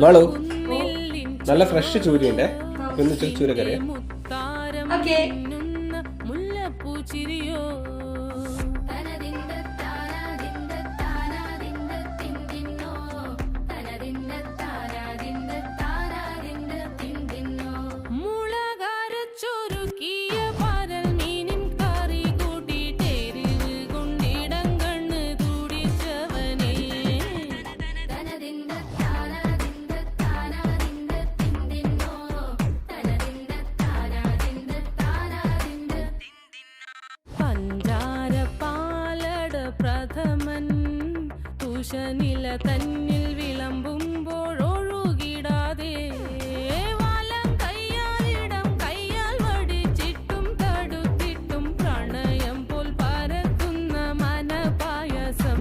മാളു നല്ല ഫ്രഷ് ചൂരയുണ്ട്. ഒന്ന് ചൂരക്കറിയാ. പ്രഥമൻ തുഷനില തന്നിൽ വിളമ്പുമ്പോഴൊഴുകിടാതെ വലം കയ്യാലിടം കയ്യാൽ വടിച്ചിട്ടും തടുത്തിട്ടും പ്രണയം പോൽ പരക്കുന്ന മനപായസം.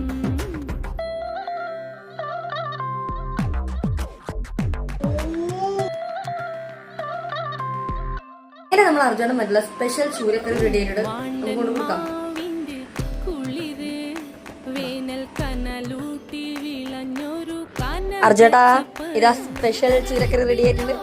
നമ്മൾ അർജുനും മറ്റുള്ള സ്പെഷ്യൽ ചൂരക്കറി റെഡി ആയിട്ട് നമുക്ക് കൊടുക്കാം. അർജുട്ടാ ഇതാ സ്പെഷ്യൽ ചൂരക്കറി റെഡി ആയിട്ടുണ്ട്.